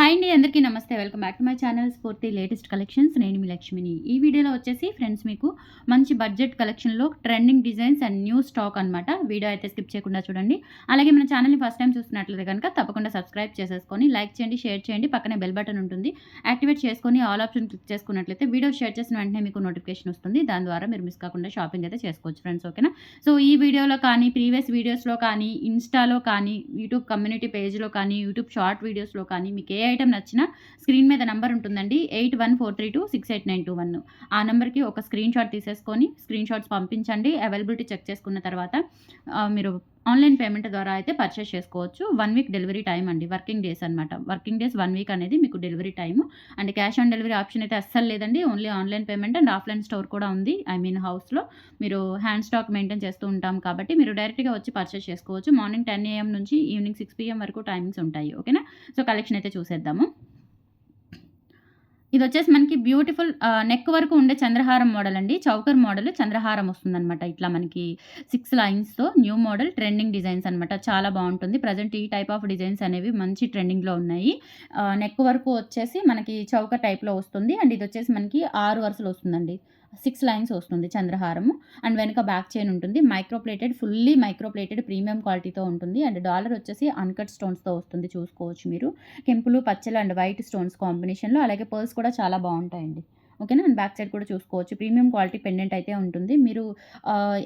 Hi అండి, అందరికీ నమస్తే. Welcome back to my channel స్ఫూర్తి లేటెస్ట్ కలెక్షన్స్. నేను మీ లక్ష్మిని. ఈ వీడియోలో వచ్చేసి ఫ్రెండ్స్ మీకు మంచి బడ్జెట్ కలెక్షన్లో trending designs and new stock అనమాట. వీడియో అయితే స్కిప్ చేయకుండా చూడండి. అలాగే మన ఛానల్ని ఫస్ట్ టైం చూస్తున్నట్లయితే కనుక తప్పకుండా సబ్స్క్రైబ్ చేసేసుకొని లైక్ చేయండి, షేర్ చేయండి. పక్కనే బెల్ బటన్ ఉంటుంది, యాక్టివేట్ చేసుకొని ఆల్ ఆప్షన్ క్లిక్ చేసుకున్నట్లయితే వీడియో షేర్ చేసిన వెంటనే మీకు నోటిఫికేషన్ వస్తుంది. దాని ద్వారా మీరు మిస్ కాకుండా షాపింగ్ అయితే చేసుకోవచ్చు ఫ్రెండ్స్. ఓకేనా? సో ఈ వీడియోలో కానీ, ప్రీవియస్ వీడియోస్లో కానీ, ఇన్స్టాలో కానీ, యూట్యూబ్ కమ్యూనిటీ పేజ్లో కానీ, యూట్యూబ్ షార్ట్ వీడియోస్లో కానీ మీకు ఏ ఐటమ్ నచ్చినా స్క్రీన్ మీద నెంబర్ ఉంటుందండి, 8143268921. ఆ నెంబర్కి ఒక స్క్రీన్ షాట్ తీసేసుకొని స్క్రీన్ షాట్స్ పంపించండి. అవైలబిలిటీ చెక్ చేసుకున్న తర్వాత మీరు ఆన్లైన్ పేమెంట్ ద్వారా అయితే పర్చేస్ చేసుకోవచ్చు. 1 వీక్ డెలివరీ టైం అండి, వర్కింగ్ డేస్ అనమాట. వర్కింగ్ డేస్ 1 వీక్ అనేది మీకు delivery time. And cash on delivery option అయితే అస్సలు లేదండి. Only online payment and offline store కూడా ఉంది. హౌస్లో మీరు హ్యాండ్ స్టాక్ మెయింటైన్ చేస్తూ ఉంటాం కాబట్టి మీరు డైరెక్ట్గా వచ్చి పర్చేస్ చేసుకోవచ్చు. మార్నింగ్ 10 AM నుంచి ఈవినింగ్ 6 PM వరకు టైమింగ్స్ ఉంటాయి. ఓకేనా? సో కలెక్షన్ అయితే చూసేద్దాము. ఇది వచ్చేసి మనకి బ్యూటిఫుల్ నెక్ వరకు ఉండే చంద్రహారం మోడల్ అండి. చౌకర్ మోడల్ చంద్రహారం వస్తుందనమాట. ఇట్లా మనకి 6 లైన్స్తో న్యూ మోడల్ ట్రెండింగ్ డిజైన్స్ అనమాట. చాలా బాగుంటుంది. ప్రజెంట్ ఈ టైప్ ఆఫ్ డిజైన్స్ అనేవి మంచి ట్రెండింగ్లో ఉన్నాయి. నెక్ వరకు వచ్చేసి మనకి చౌకర్ టైప్లో వస్తుంది. అండ్ ఇది వచ్చేసి మనకి 6 వరుసలు వస్తుందండి. 6 లైన్స్ వస్తుంది చంద్రహారము. అండ్ వెనక బ్యాక్ చైన్ ఉంటుంది. ఫుల్లీ మైక్రోప్లేటెడ్ ప్రీమియం క్వాలిటీతో ఉంటుంది. అండ్ డాలర్ వచ్చేసి అన్కట్ స్టోన్స్తో వస్తుంది. చూసుకోవచ్చు మీరు. కెంపులు, పచ్చలు అండ్ వైట్ స్టోన్స్ కాంబినేషన్లో. అలాగే పర్ల్స్ కూడా చాలా బాగుంటాయండి. ఓకేనా? అండ్ బ్యాక్ సైడ్ కూడా చూసుకోవచ్చు. ప్రీమియం క్వాలిటీ పెండెంట్ అయితే ఉంటుంది. మీరు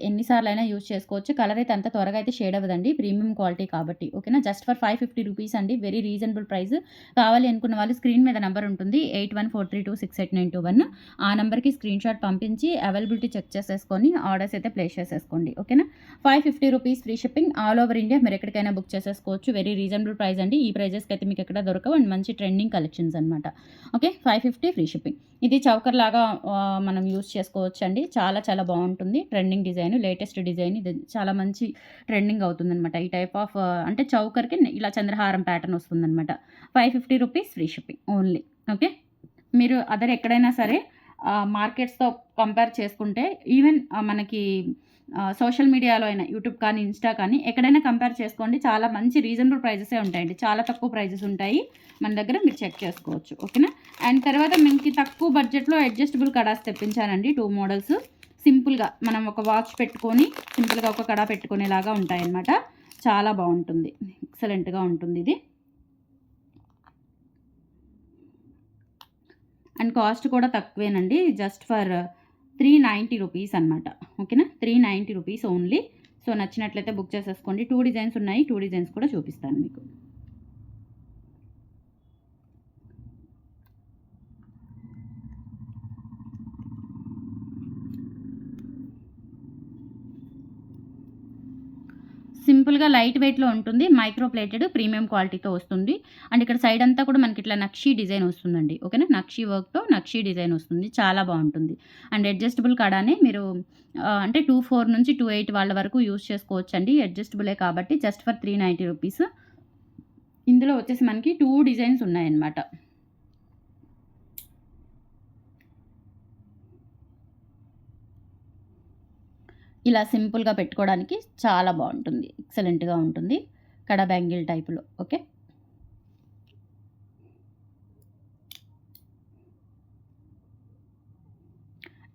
ఎన్నిసార్లైనా యూజ్ చేసుకోవచ్చు. కలర్ అయితే అంత త్వరగా అయితే షేడ్ అవ్వదండి, ప్రీమియం క్వాలిటీ కాబట్టి. ఓకేనా? జస్ట్ ఫర్ 550 రూపీస్ అండి. Very reasonable price. కావాలి అనుకున్న వాళ్ళు స్క్రీన్ మీద నెంబర్ ఉంటుంది, 8143268921. ఆ నెంబర్కి స్క్రీన్ షాట్ పంపించి అవైలబిలిటీ చెక్ చేసేసుకొని ఆర్డర్స్ అయితే ప్లేస్ చేసేసుకోండి. ఓకేనా? 550 rupees free shipping all over India. మీరు ఎక్కడికైనా బుక్ చేసేసుకోవచ్చు. వెరీ రీజనబుల్ ప్రైస్ అండి. ఈ ప్రైజెస్కి అయితే మీకు ఎక్కడ దొరకవు. అండ్ మంచి ట్రెండింగ్ కలెక్షన్స్ అనమాట. Okay, 550 free shipping. ఇది చౌకర్ లాగా మనం యూస్ చేసుకోవచ్చు అండి. చాలా చాలా బాగుంటుంది. Trending design, latest design. ఇది చాలా మంచి ట్రెండింగ్ అవుతుందన్నమాట. ఈ టైప్ ఆఫ్ అంటే చౌకర్కి ఇలా చంద్రహారం ప్యాటర్న్ వస్తుందన్నమాట. 550 rupees free shipping only. Okay, మీరు అదర్ ఎక్కడైనా సరే మార్కెట్స్తో కంపేర్ చేసుకుంటే, ఈవెన్ మనకి సోషల్ మీడియాలో అయినా, యూట్యూబ్ కానీ, ఇన్స్టా కానీ, ఎక్కడైనా కంపేర్ చేసుకోండి. చాలా మంచి రీజనబుల్ ప్రైజెసే ఉంటాయండి. చాలా తక్కువ ప్రైజెస్ ఉంటాయి మన దగ్గర, మీరు చెక్ చేసుకోవచ్చు. ఓకేనా? అండ్ తర్వాత మనకి తక్కువ బడ్జెట్లో అడ్జస్టబుల్ కడాస్ తెప్పించానండి. 2 మోడల్స్. సింపుల్గా మనం ఒక వాచ్ పెట్టుకొని సింపుల్గా ఒక కడా పెట్టుకునేలాగా ఉంటాయన్నమాట. చాలా బాగుంటుంది. ఎక్సలెంట్గా ఉంటుంది ఇది. అండ్ కాస్ట్ కూడా తక్కువేనండి. జస్ట్ ఫర్ 390 రూపీస్ అనమాట. ఓకేనా? 390 రూపీస్ ఓన్లీ. సో నచ్చినట్లయితే బుక్ చేసేసుకోండి. 2 డిజైన్స్ ఉన్నాయి. 2 డిజైన్స్ కూడా చూపిస్తాను మీకు. సింపుల్గా లైట్ వెయిట్లో ఉంటుంది. మైక్రో ప్లేటెడ్ ప్రీమియం క్వాలిటీతో వస్తుంది. అండ్ ఇక్కడ సైడ్ అంతా కూడా మనకి ఇట్లా నక్షీ డిజైన్ వస్తుందండి. ఓకేనా? నక్షీ వర్క్తో నక్షీ డిజైన్ వస్తుంది. చాలా బాగుంటుంది. అండ్ అడ్జస్టబుల్ కడానే మీరు అంటే 24 నుంచి 28 వాళ్ళ వరకు యూజ్ చేసుకోవచ్చు అండి. అడ్జస్టబులే కాబట్టి జస్ట్ ఫర్ 390 రూపీస్. ఇందులో వచ్చేసి మనకి 2 డిజైన్స్ ఉన్నాయన్నమాట. ఇలా సింపుల్గా పెట్టుకోవడానికి చాలా బాగుంటుంది. ఎక్సలెంట్గా ఉంటుంది. కడా బ్యాంగిల్ టైపులో. ఓకే,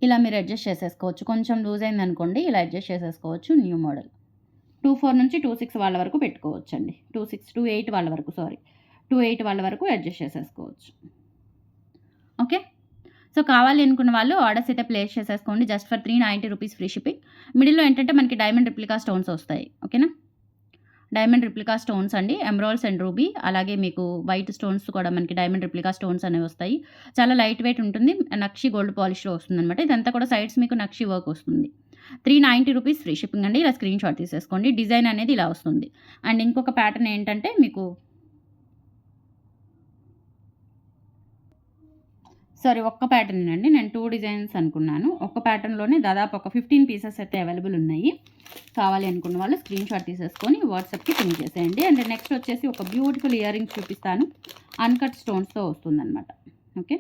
ఇలా మీరు అడ్జస్ట్ చేసేసుకోవచ్చు. కొంచెం లూజ్ అయిందనుకోండి, ఇలా అడ్జస్ట్ చేసేసుకోవచ్చు. New model. 24 నుంచి 26 వాళ్ళ వరకు పెట్టుకోవచ్చు అండి. 28 వాళ్ళ వరకు 28 వాళ్ళ వరకు అడ్జస్ట్ చేసేసుకోవచ్చు. ఓకే, సో కావాలి అనుకున్న వాళ్ళు ఆర్డర్స్ అయితే ప్లేస్ చేసేసుకోండి. Just for 390 rupees free shipping. మిడిల్లో ఏంటంటే మనకి డైమండ్ రిప్లికా స్టోన్స్ వస్తాయి. ఓకేనా? డైమండ్ రిప్లికా స్టోన్స్ అండి. ఎమరాల్డ్స్ అండ్ రూబీ, అలాగే మీకు వైట్ స్టోన్స్ కూడా మనకి డైమండ్ రిప్లికా స్టోన్స్ అనేవి వస్తాయి. చాలా లైట్ వెయిట్ ఉంటుంది. నక్షి గోల్డ్ పాలిష్లో వస్తుందన్నమాట. ఇదంతా కూడా సైడ్స్ మీకు నక్షి వర్క్ వస్తుంది. 390 రూపీస్ ఫ్రీ షిప్పింగ్ అండి. ఇలా స్క్రీన్ షాట్ తీసేసుకోండి. డిజైన్ అనేది ఇలా వస్తుంది. అండ్ ఇంకొక ప్యాటర్న్ ఏంటంటే మీకు ఒక్క ప్యాటర్న్ అండి. నేను 2 డిజైన్స్ అనుకున్నాను. ఒక్క ప్యాటర్న్లోనే దాదాపు ఒక 15 పీసెస్ అయితే అవైలబుల్ ఉన్నాయి. కావాలి అనుకున్న వాళ్ళు స్క్రీన్ షాట్ తీసేసుకొని వాట్సాప్కి పింక్ చేసేయండి. అండ్ నెక్స్ట్ వచ్చేసి ఒక బ్యూటిఫుల్ ఇయర్ రింగ్స్ చూపిస్తాను. అన్కట్ స్టోన్స్తో వస్తుందన్నమాట. ఓకే,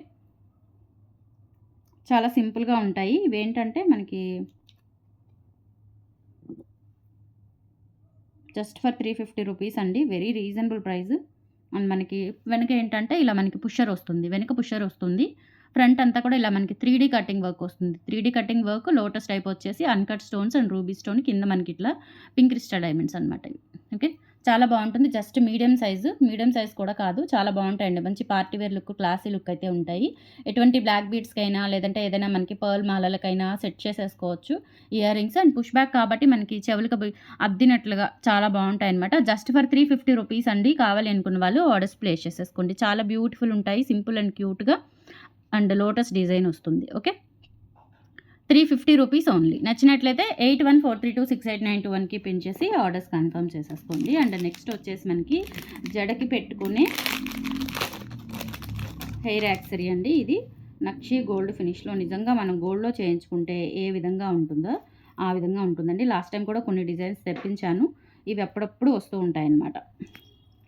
చాలా సింపుల్గా ఉంటాయి. ఇవేంటంటే మనకి జస్ట్ ఫర్ 350 రూపీస్ అండి. Very reasonable price. అండ్ మనకి వెనక ఏంటంటే ఇలా మనకి పుషర్ వస్తుంది. వెనక పుషర్ వస్తుంది. ఫ్రంట్ అంతా కూడా ఇలా మనకి 3డీ కటింగ్ వర్క్ వస్తుంది. 3డీ కటింగ్ వర్క్ లోటస్ టైప్ వచ్చేసి uncut stones and ruby stone కింద మనకి ఇట్లా పింక్ క్రిస్టల్ డైమండ్స్ అనమాట ఇవి. ఓకే. చాలా బావుంటుంది. జస్ట్ మీడియం సైజ్ కూడా కాదు. చాలా బావుంటాయండి. మంచి party wear look, classy look అయితే ఉంటాయి. ఎటువంటి బ్లాక్ బీడ్స్‌కైనా లేదంటే ఏదైనా మనకి పర్ల్ మాలలకైనా సెట్ చేసేసుకోవచ్చు. Earrings and push back కాబట్టి మనకి చెవులకి అద్దినట్లుగా చాలా బావుంటాయన్నమాట. జస్ట్ ఫర్ 350 రూపీస్ అండి. కావాలి అనుకున్న వాళ్ళు ఆర్డర్స్ ప్లేస్ చేసేసుకోండి. చాలా బ్యూటిఫుల్ ఉంటాయి. సింపుల్ అండ్ క్యూట్‌గా అండ్ లోటస్ డిజైన్ వస్తుంది. ఓకే. 350 rupees only. నచ్చినట్లయితే 8143268921కి పిన్ చేసి ఆర్డర్స్ కన్ఫర్మ్ చేసేసుకోండి. అండ్ నెక్స్ట్ వచ్చేసి మనకి జడకి పెట్టుకునే హెయిర్ యాక్సరీ అండి. ఇది నక్షి గోల్డ్ ఫినిష్లో నిజంగా మనం గోల్డ్లో చేయించుకుంటే ఏ విధంగా ఉంటుందో ఆ విధంగా ఉంటుందండి. లాస్ట్ టైం కూడా కొన్ని డిజైన్స్ తెప్పించాను. ఇవి అప్పుడప్పుడు వస్తూ ఉంటాయన్నమాట.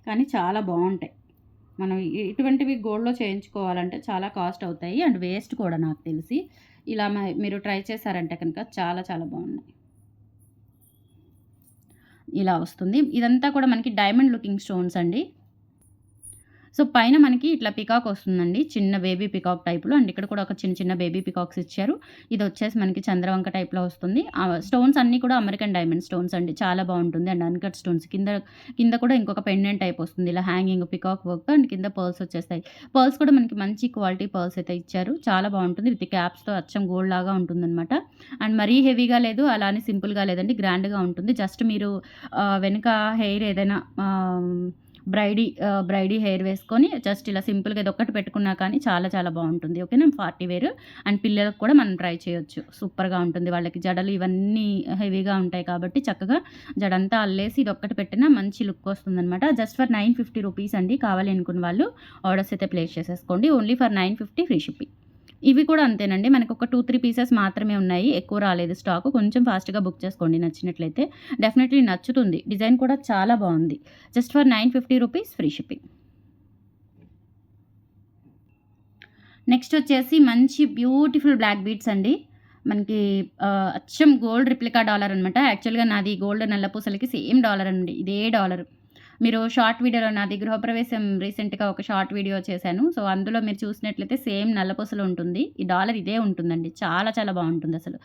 కానీ చాలా బాగుంటాయి. మనం ఇటువంటివి గోల్డ్లో చేయించుకోవాలంటే చాలా కాస్ట్ అవుతాయి అండ్ వేస్ట్ కూడా నాకు తెలిసి. ఇలా మీరు ట్రై చేశారంటే కనుక చాలా చాలా బాగున్నాయి. ఇలా వస్తుంది. ఇదంతా కూడా మనకి డైమండ్ లుకింగ్ స్టోన్స్ అండి. సో పైన మనకి ఇట్లా పికాక్ వస్తుందండి. చిన్న బేబీ పికాక్ టైప్‌లో అండ్ ఇక్కడ కూడా ఒక చిన్న చిన్న బేబీ పికాక్స్ ఇచ్చారు. ఇది వచ్చేసి మనకి చంద్రవంక టైప్‌లో వస్తుంది. స్టోన్స్ అన్నీ కూడా అమెరికన్ డైమండ్ స్టోన్స్ అండి. చాలా బాగుంటుంది అండ్ అన్‌కట్ స్టోన్స్ కింద కూడా ఇంకొక పెండెంట్ టైప్ వస్తుంది. ఇలా హ్యాంగింగ్ పికాక్ వర్క్ అండ్ కింద పర్ల్స్ వచ్చేస్తాయి. పర్ల్స్ కూడా మనకి మంచి క్వాలిటీ పర్ల్స్ అయితే ఇచ్చారు. చాలా బాగుంటుంది. విత్ క్యాప్స్‌తో అచ్చం గోల్డ్ లాగా ఉంటుందన్నమాట. అండ్ మరీ హెవీగా లేదు, అలా అని సింపుల్‌గా లేదండి. గ్రాండ్‌గా ఉంటుంది. జస్ట్ మీరు వెనక హెయిర్ ఏదైనా బ్రైడీ హెయిర్ వేసుకొని జస్ట్ ఇలా సింపుల్‌గా ఇదొక్కటి పెట్టుకున్నా కానీ చాలా చాలా బాగుంటుంది. ఓకేనా. పార్టీ వేర్ అండ్ పిల్లలకు కూడా మనం ట్రై చేయొచ్చు. సూపర్‌గా ఉంటుంది. వాళ్ళకి జడలు ఇవన్నీ హెవీగా ఉంటాయి కాబట్టి చక్కగా జడంతా అల్లేసి ఇదొక్కటి పెట్టినా మంచి లుక్ వస్తుందనమాట. జస్ట్ ఫర్ 950 రూపీస్ అండి. కావాలి అనుకున్న వాళ్ళు ఆర్డర్స్ అయితే ప్లేస్ చేసేసుకోండి. Only for 950 free shipping. ఇవి కూడా అంతేనండి. మనకు ఒక 2, 3 పీసెస్ మాత్రమే ఉన్నాయి. ఎక్కువ రాలేదు స్టాకు. కొంచెం ఫాస్ట్‌గా బుక్ చేసుకోండి నచ్చినట్లయితే. డెఫినెట్‌లీ నచ్చుతుంది. డిజైన్ కూడా చాలా బాగుంది. Just for 950 rupees free shipping. Next వచ్చేసి మంచి బ్యూటిఫుల్ బ్లాక్ బీడ్స్ అండి. మనకి అచ్చం గోల్డ్ రిప్లికా డాలర్ అనమాట. యాక్చువల్‌గా నాది గోల్డ్ నల్లపూసలకి సేమ్ డాలర్ అండి. ఇదే డాలర్. మీరు షార్ట్ వీడియోలో నాది గృహప్రవేశం రీసెంట్‌గా ఒక షార్ట్ వీడియో చేశాను. సో అందులో మీరు చూసినట్లయితే సేమ్ నల్లపూసలు ఉంటుంది. ఈ డాలర్ ఇదే ఉంటుందండి. చాలా చాలా బాగుంటుందసలు.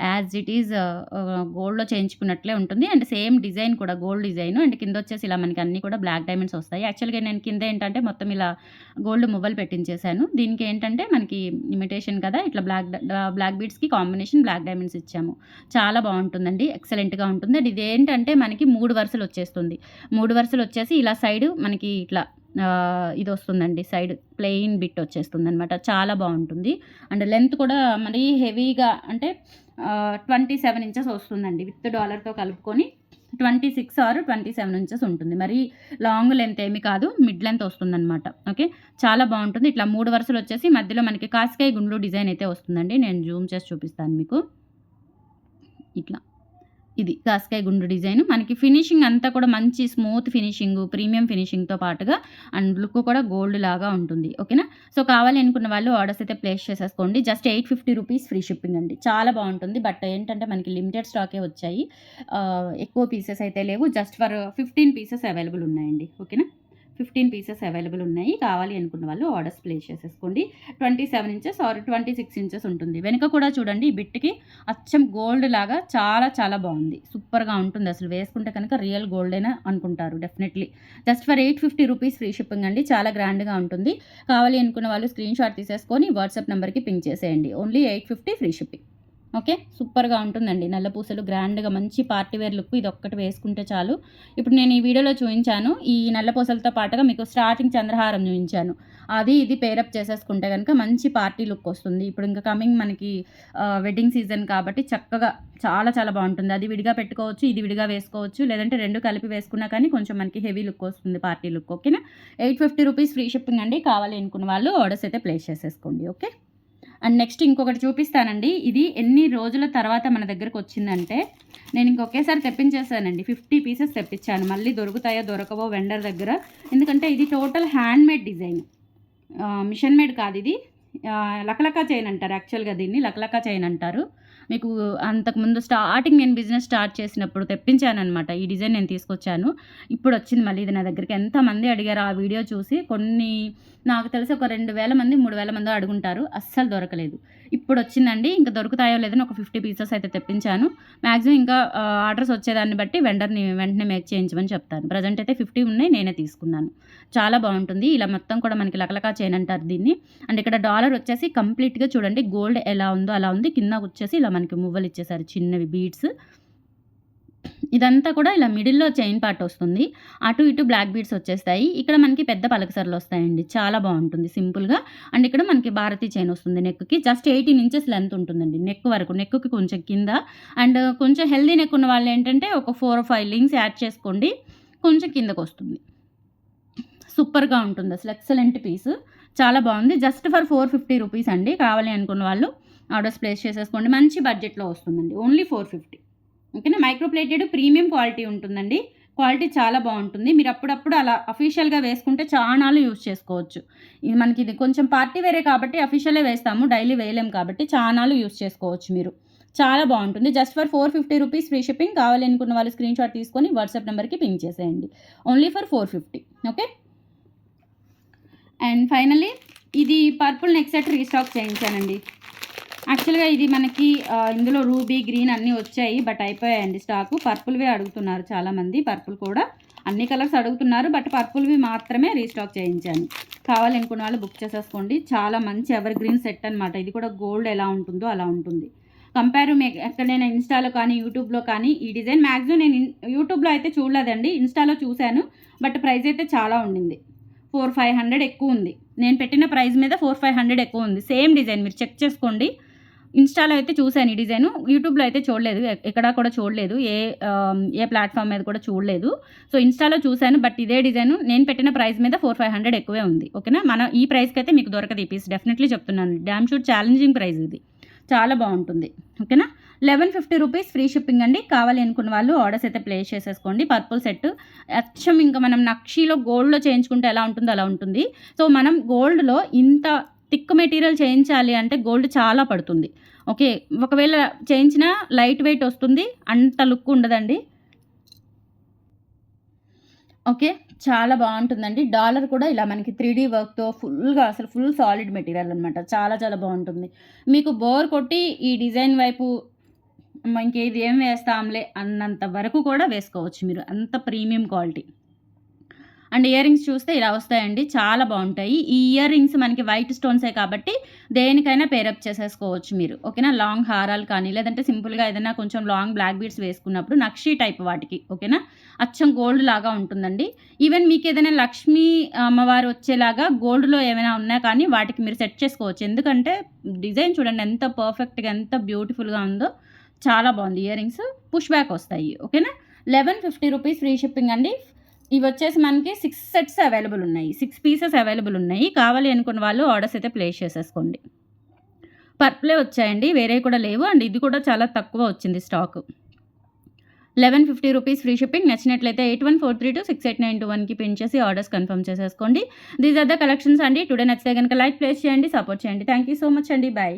యాజ్ ఇట్ ఈజ్ గోల్డ్‌లో చేయించుకున్నట్లే ఉంటుంది. అండ్ సేమ్ డిజైన్ కూడా గోల్డ్ డిజైన్ అండ్ కిందొచ్చేసి ఇలా మనకి అన్నీ కూడా బ్లాక్ డైమండ్స్ వస్తాయి. యాక్చువల్‌గా నేను కింద ఏంటంటే మొత్తం ఇలా గోల్డ్ మువ్వలు పెట్టించేశాను. దీనికి ఏంటంటే మనకి ఇమిటేషన్ కదా, ఇట్లా బ్లాక్ బీడ్స్‌కి కాంబినేషన్ బ్లాక్ డైమండ్స్ ఇచ్చాము. చాలా బాగుంటుందండి. ఎక్సలెంట్‌గా ఉంటుంది. అండ్ ఇదేంటంటే మనకి 3 వరుసలు వచ్చేస్తుంది. 3 వరుసలు వచ్చేసి ఇలా సైడ్ మనకి ఇట్లా ఇది వస్తుందండి. సైడ్ ప్లెయిన్ బిట్ వచ్చేస్తుందనమాట. చాలా బాగుంటుంది. అండ్ లెంత్ కూడా మరీ హెవీగా అంటే 27 ఇంచెస్ వస్తుందండి. విత్ డాలర్‌తో కలుపుకొని 26 ఆర్ 27 ఇంచెస్ ఉంటుంది. మరి లాంగ్ లెంత్ ఏమి కాదు. మిడ్ లెంత్ వస్తుందనమాట. ఓకే. చాలా బాగుంటుంది. ఇట్లా 3 వరుసలు వచ్చేసి మధ్యలో మనకి కాసికాయ గుండ్లు డిజైన్ అయితే వస్తుందండి. నేను జూమ్ చేసి చూపిస్తాను మీకు. ఇట్లా ఇది కాసికాయ గుండు డిజైన్. మనకి ఫినిషింగ్ అంతా కూడా మంచి స్మూత్ ఫినిషింగ్, ప్రీమియం ఫినిషింగ్‌తో పాటుగా అండ్ లుక్ కూడా గోల్డ్ లాగా ఉంటుంది. ఓకేనా. సో కావాలి అనుకున్న వాళ్ళు ఆర్డర్స్ అయితే ప్లేస్ చేసేసుకోండి. జస్ట్ 850 రూపీస్ ఫ్రీ షిప్పింగ్ అండి. చాలా బాగుంటుంది. బట్ ఏంటంటే మనకి లిమిటెడ్ స్టాకే వచ్చాయి. ఎక్కువ పీసెస్ అయితే లేవు. జస్ట్ ఫర్ 15 పీసెస్ అవైలబుల్ ఉన్నాయండి. ఓకేనా. 15 పీసెస్ అవైలబుల్ ఉన్నాయి. కావాలి అనుకున్న వాళ్ళు ఆర్డర్స్ ప్లేస్ చేసేసుకోండి. 27 ఇంచెస్ ఆర్ 26 ఇంచెస్ ఉంటుంది. వెనుక కూడా చూడండి ఈ బిట్‌కి అచ్చం గోల్డ్ లాగా చాలా చాలా బాగుంది. సూపర్‌గా ఉంటుంది. అసలు వేసుకుంటే కనుక రియల్ గోల్డేనా అనుకుంటారు definitely. Just for 850 rupees free shipping అండి. చాలా గ్రాండ్‌గా ఉంటుంది. కావాలి అనుకున్న వాళ్ళు స్క్రీన్ షాట్ తీసేసుకొని వాట్సాప్ నెంబర్‌కి పింక్ చేసేయండి. Only 850 free shipping. ఓకే. సూపర్‌గా ఉంటుందండి. నల్ల పూసలు గ్రాండ్‌గా మంచి పార్టీ వేర్ లుక్. ఇదొక్కటి వేసుకుంటే చాలు. ఇప్పుడు నేను ఈ వీడియోలో చూయించాను. ఈ నల్ల పూసలతో పాటుగా మీకు స్టార్టింగ్ చంద్రహారం చూయించాను. అది ఇది పేరప్ చేసేసుకుంటే గనుక మంచి పార్టీ లుక్ వస్తుంది. ఇప్పుడు ఇంకా కమింగ్ మనకి వెడ్డింగ్ సీజన్ కాబట్టి చక్కగా చాలా చాలా బాగుంటుంది. అది విడిగా పెట్టుకోవచ్చు. ఇది విడిగా వేసుకోవచ్చు. లేదంటే 2 కలిపి వేసుకున్నా కానీ కొంచెం మనకి హెవీ లుక్ వస్తుంది. Party look. ఓకేనా. 850 రూపీస్ ఫ్రీ షిప్పింగ్ అండి. కావాలి అనుకున్న వాళ్ళు ఆర్డర్స్ అయితే ప్లేస్ చేసేసుకోండి. ఓకే. అండ్ నెక్స్ట్ ఇంకొకటి చూపిస్తానండి. ఇది ఎన్ని రోజుల తర్వాత మన దగ్గరకు వచ్చిందంటే నేను ఇంకొకేసారి తెప్పించేసానండి. 50 పీసెస్ తెప్పించాను. మళ్ళీ దొరుకుతాయో దొరకవో వెండర్ దగ్గర. ఎందుకంటే ఇది total handmade design. Machine made కాదు ఇది. లకలకా చైన్ అంటారు. యాక్చువల్‌గా దీన్ని లకలకా చైన్ అంటారు. మీకు అంతకుముందు స్టార్టింగ్ నేను బిజినెస్ స్టార్ట్ చేసినప్పుడు తెప్పించాననమాట. ఈ డిజైన్ నేను తీసుకొచ్చాను. ఇప్పుడొచ్చింది మళ్ళీ ఇది నా దగ్గరికి. ఎంతమంది అడిగారో ఆ వీడియో చూసి. కొన్ని నాకు తెలిసి ఒక 2000 మంది, 3000 మందో అడుగుంటారు. అస్సలు దొరకలేదు. ఇప్పుడొచ్చిందండి. ఇంక దొరుకుతాయో లేదని ఒక 50 పీసెస్ అయితే తెప్పించాను. మాక్సిమం ఇంకా ఆర్డర్స్ వచ్చేదాన్ని బట్టి వెండర్‌ని వెంటనే మేక్ చేయించమని చెప్తాను. ప్రెజెంట్ అయితే 50 ఉన్నాయి. నేనే తీసుకున్నాను. చాలా బావుంటుంది. ఇలా మొత్తం కూడా మనకి లకలకా చైన్ అంటారు దీన్ని. అండ్ ఇక్కడ డాలర్ వచ్చేసి కంప్లీట్‌గా చూడండి గోల్డ్ ఎలా ఉందో అలా ఉంది. కిందకొచ్చేసి ఇలా మనకి మువ్వలిచ్చేసారు చిన్నవి బీడ్స్. ఇదంతా కూడా ఇలా మిడిల్‌లో చైన్ పార్ట్ వస్తుంది. అటు ఇటు బ్లాక్ బీడ్స్ వచ్చేస్తాయి. ఇక్కడ మనకి పెద్ద పలకసరిలొస్తాయండి. చాలా బావుంటుంది సింపుల్‌గా. అండ్ ఇక్కడ మనకి భారతి చైన్ వస్తుంది నెక్‌కి. జస్ట్ 18 ఇంచెస్ లెంత్ ఉంటుందండి నెక్ వరకు. నెక్‌కి కొంచెం కింద. అండ్ కొంచెం హెల్తీ నెక్ ఉన్న వాళ్ళేంటంటే ఒక 4, 5 లింక్స్ యాడ్ చేసుకోండి. కొంచెం కిందకొస్తుంది. సూపర్‌గా ఉంటుంది. అసలు ఎక్సలెంట్ పీస్. చాలా బావుంది. జస్ట్ ఫర్ 450 రూపీస్ అండి. కావాలి అనుకున్న వాళ్ళు ఆర్డర్స్ ప్లేస్ చేసేసుకోండి. మంచి బడ్జెట్‌లో వస్తుందండి. ఓన్లీ 450. ఓకేనా. మైక్రో ప్లేటెడ్ ప్రీమియం క్వాలిటీ ఉంటుందండి. క్వాలిటీ చాలా బావుంటుంది. మీరు అప్పుడప్పుడు అలా అఫీషియల్‌గా వేసుకుంటే చానాళ్ళు యూజ్ చేసుకోవచ్చు. ఇది కొంచెం పార్టీ వేరే కాబట్టి అఫీషియలే వేస్తాము. డైలీ వేయలేం కాబట్టి చానాళ్ళు యూజ్ చేసుకోవచ్చు మీరు. చాలా బావుంటుంది. Just for 450 rupees free shipping. కావాలి అనుకున్న వాళ్ళు స్క్రీన్‌షాట్ తీసుకొని వాట్సాప్ నంబర్‌కి పింగ్ చేసేయండి. Only for 450. Okay. And finally ఇది పర్పుల్ నెక్ సెట్ రీస్టాక్ చేయించానండి. యాక్చువల్‌గా ఇది మనకి ఇందులో రూబీ, గ్రీన్ అన్నీ వచ్చాయి. బట్ అయిపోయాయండి స్టాకు. పర్పుల్‌వే అడుగుతున్నారు చాలామంది. పర్పుల్ కూడా అన్ని కలర్స్ అడుగుతున్నారు. బట్ పర్పుల్‌వి మాత్రమే రీస్టాక్ చేయించాను. కావాలనుకున్న వాళ్ళు బుక్ చేసేసుకోండి. చాలా మంచి ఎవర్ గ్రీన్ సెట్ అనమాట. ఇది కూడా గోల్డ్ ఎలా ఉంటుందో అలా ఉంటుంది. ఎక్కడైనా ఇన్‌స్టాలో కానీ, యూట్యూబ్‌లో కానీ ఈ డిజైన్ మాక్సిమం నేను యూట్యూబ్‌లో అయితే చూడలేదండి. ఇన్‌స్టాలో చూశాను. బట్ ప్రైస్ అయితే చాలా ఉండింది. 400, 500 ఎక్కువ ఉంది. నేను పెట్టిన ప్రైస్ మీద 400, 500 ఎక్కువ ఉంది. సేమ్ డిజైన్ మీరు చెక్ చేసుకోండి. ఇన్‌స్టాలో అయితే చూసాను ఈ డిజైను. యూట్యూబ్‌లో అయితే చూడలేదు. ఎక్కడా కూడా చూడలేదు. ఏ ప్లాట్‌ఫామ్ మీద కూడా చూడలేదు. సో, ఇన్‌స్టాలో చూసాను. బట్ ఇదే డిజైను నేను పెట్టిన ప్రైస్ మీద 500 ఎక్కువే ఉంది. ఓకేనా. ఈ ప్రైస్‌కైతే మీకు దొరకదు ఈ పీస్. డెఫినెట్‌లీ చెప్తున్నాను. డామ్ షూర్ ఛాలెంజింగ్ ప్రైస్ ఇది. చాలా బావుంటుంది. ఓకేనా. 1150 రూపీస్ ఫ్రీ షిప్పింగ్ అండి. కావాలి అనుకున్న వాళ్ళు ఆర్డర్స్ అయితే ప్లేస్ చేసేసుకోండి. పర్పుల్ సెట్ అచ్చం ఇంకా మనం నక్షీలో గోల్డ్‌లో చేయించుకుంటే ఎలా ఉంటుందో అలా ఉంటుంది. సో, మనం గోల్డ్‌లో ఇంత థిక్ మెటీరియల్ చేయించాలి అంటే గోల్డ్ చాలా పడుతుంది. ఓకే. ఒకవేళ చేయించినా లైట్ వెయిట్ వస్తుంది. అంత లుక్ ఉండదండి. ఓకే. చాలా బావుంటుందండి. డాలర్ కూడా ఇలా మనకి 3D వర్క్‌తో ఫుల్‌గా అసలు ఫుల్ సాలిడ్ మెటీరియల్ అనమాట. చాలా చాలా బావుంటుంది. మీకు బోర్ కొట్టి ఈ డిజైన్ వైపు ఇంకేది ఏం వేస్తాంలే అన్నంత వరకు కూడా వేసుకోవచ్చు మీరు. అంత premium quality. And ear rings చూస్తే ఇలా వస్తాయండి. చాలా బావుంటాయి. ఈ ఇయర్ రింగ్స్ మనకి వైట్ స్టోన్సే కాబట్టి దేనికైనా పేరప్ చేసేసుకోవచ్చు మీరు. ఓకేనా. లాంగ్ హారాలు కానీ లేదంటే సింపుల్‌గా ఏదైనా కొంచెం లాంగ్ బ్లాక్ బీడ్స్ వేసుకున్నప్పుడు నక్షీ టైప్ వాటికి. ఓకేనా. అచ్చం గోల్డ్ లాగా ఉంటుందండి. ఈవెన్ మీకేదైనా లక్ష్మీ అమ్మవారు వచ్చేలాగా గోల్డ్‌లో ఏమైనా ఉన్నా కానీ వాటికి మీరు సెట్ చేసుకోవచ్చు. ఎందుకంటే డిజైన్ చూడండి ఎంత పర్ఫెక్ట్‌గా ఎంత బ్యూటిఫుల్‌గా ఉందో. చాలా బావుంది. ఇయర్ రింగ్స్ పుష్ బ్యాక్ వస్తాయి. ఓకేనా. 1150 రూపీస్ ఫ్రీ షిప్పింగ్ అండి. ఇవొచ్చేసి మనకి 6 సెట్స్ అవైలబుల్ ఉన్నాయి. 6 పీసెస్ అవైలబుల్ ఉన్నాయి. కావాలి అనుకున్న వాళ్ళు ఆర్డర్స్ అయితే ప్లేస్ చేసేసుకోండి. పర్పులే వచ్చాయండి. వేరేవి కూడా లేవు. అండ్ ఇది కూడా చాలా తక్కువ వచ్చింది స్టాకు. 1150 rupees free shipping. నచ్చినట్లయితే 8143268921కి పిన్ చేసి ఆర్డర్స్ కన్ఫర్మ్ చేసేసుకోండి. దీస్ ఆర్ ద కలెక్షన్స్ అండి. టుడే నచ్చితే గనుక లైక్ ప్లేస్ చేయండి. సపోర్ట్ చేయండి. థ్యాంక్ యూ సో మచ్ అండి. బై.